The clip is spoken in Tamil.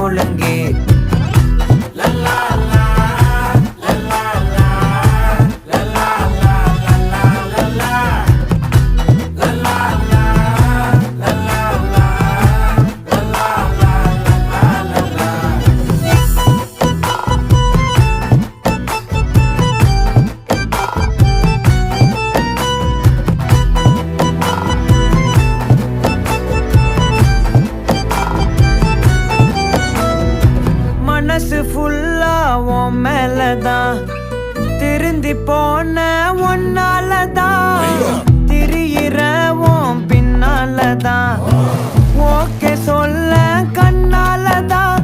ஒழுங்கு. மனசு ஃபுல்லா உன் மேலதான், திருந்தி போன ஒன்னாலதான், திரியிற உன் பின்னாலதான், ஓகே சொல்ல கண்ணாலதான்.